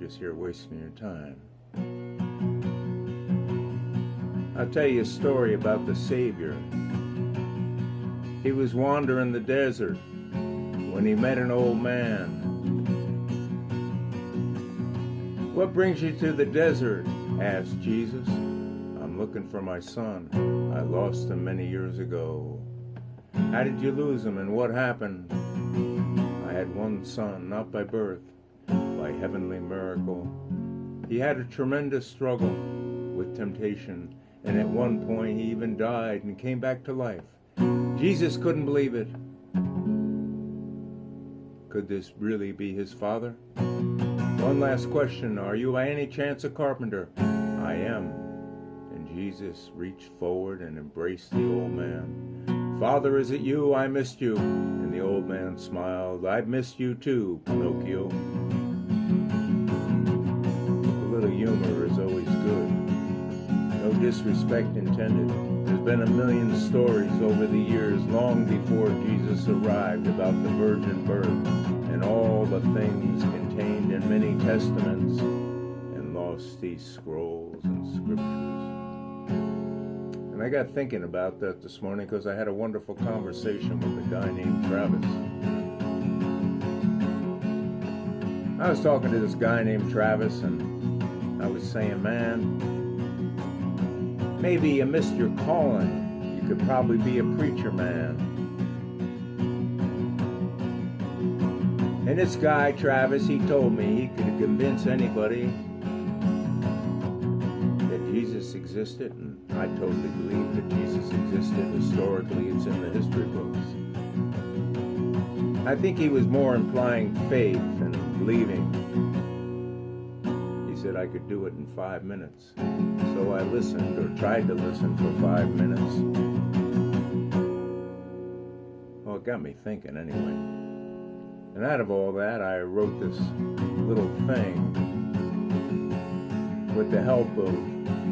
just here wasting your time. I'll tell you a story about the Savior. He was wandering the desert when he met an old man. "What brings you to the desert?" asked Jesus. "I'm looking for my son. I lost him many years ago." "How did you lose him and what happened?" "I had one son, not by birth, by heavenly miracle. He had a tremendous struggle with temptation, and at one point he even died and came back to life." Jesus couldn't believe it. Could this really be his father? "One last question. Are you by any chance a carpenter?" "I am." And Jesus reached forward and embraced the old man. "Father, is it you? I missed you." And the old man smiled. "I've missed you too, Pinocchio." A little humor is always good. No disrespect intended. There's been a million stories over the years, long before Jesus arrived, about the virgin birth and all the things contained in many testaments and lost these scrolls and scriptures. And I got thinking about that this morning because I had a wonderful conversation with a guy named Travis. I was talking to this guy named Travis, and I was saying, "Man, maybe you missed your calling. You could probably be a preacher man." And this guy, Travis, he told me he could convince anybody that Jesus existed, and I totally believe that Jesus existed. Historically, it's in the history books. I think he was more implying faith and believing. He said I could do it in 5 minutes. So I listened, or tried to listen, for 5 minutes. Well, it got me thinking anyway. And out of all that, I wrote this little thing with the help of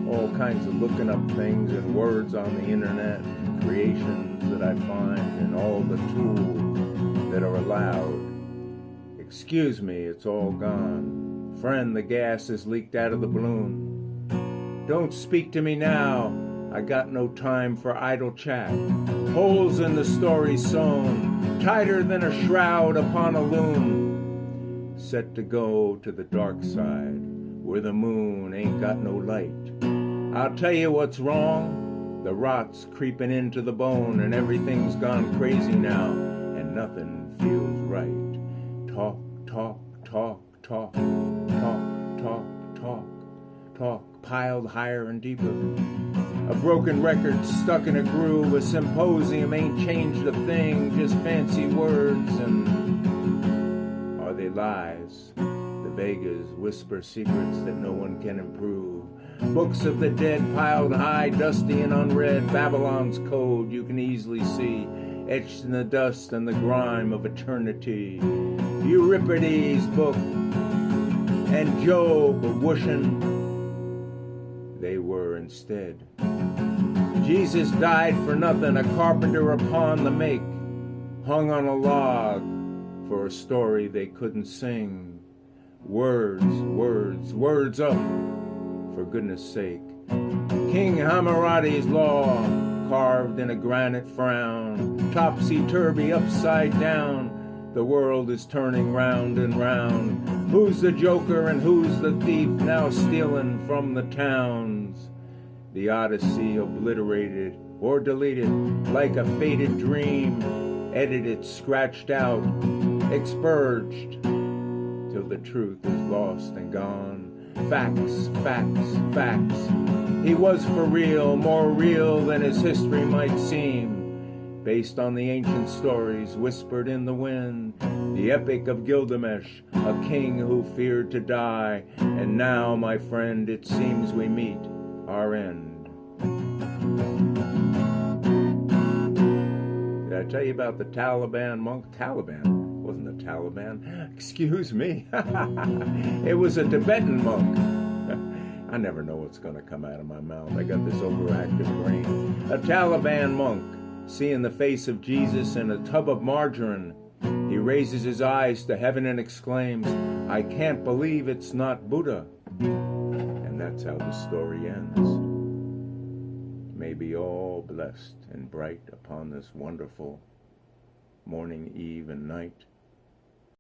all kinds of looking up things and words on the internet and creations that I find and all the tools that are allowed. Excuse me, it's all gone. Friend, the gas has leaked out of the balloon. Don't speak to me now. I got no time for idle chat. Holes in the story sewn, tighter than a shroud upon a loom. Set to go to the dark side, where the moon ain't got no light. I'll tell you what's wrong. The rot's creeping into the bone, and everything's gone crazy now, and nothing feels right. Talk, talk, talk, talk, talk, talk, talk, talk, piled higher and deeper. A broken record stuck in a groove. A symposium ain't changed a thing, just fancy words. And are they lies? The Vegas whisper secrets that no one can improve. Books of the dead piled high, dusty and unread. Babylon's code you can easily see, etched in the dust and the grime of eternity. Euripides' book and Job whooshing, they were instead. Jesus died for nothing, a carpenter upon the make, hung on a log for a story they couldn't sing. Words, words, words up, for goodness sake. King Hammurabi's law, carved in a granite frown, topsy-turvy, upside down. The world is turning round and round. Who's the joker and who's the thief now stealing from the towns? The Odyssey obliterated or deleted like a faded dream, edited, scratched out, expurged, till the truth is lost and gone. Facts, facts, facts. He was for real, more real than his history might seem. Based on the ancient stories whispered in the wind, the epic of Gilgamesh, a king who feared to die. And now, my friend, it seems we meet our end. Did I tell you about the Taliban monk? Taliban? It wasn't the Taliban. Excuse me. It was a Tibetan monk. I never know what's going to come out of my mouth. I got this overactive brain. A Taliban monk, seeing the face of Jesus in a tub of margarine, he raises his eyes to heaven and exclaims, I can't believe it's not Buddha. And that's how the story ends. May be all blessed and bright upon this wonderful morning, eve, and night.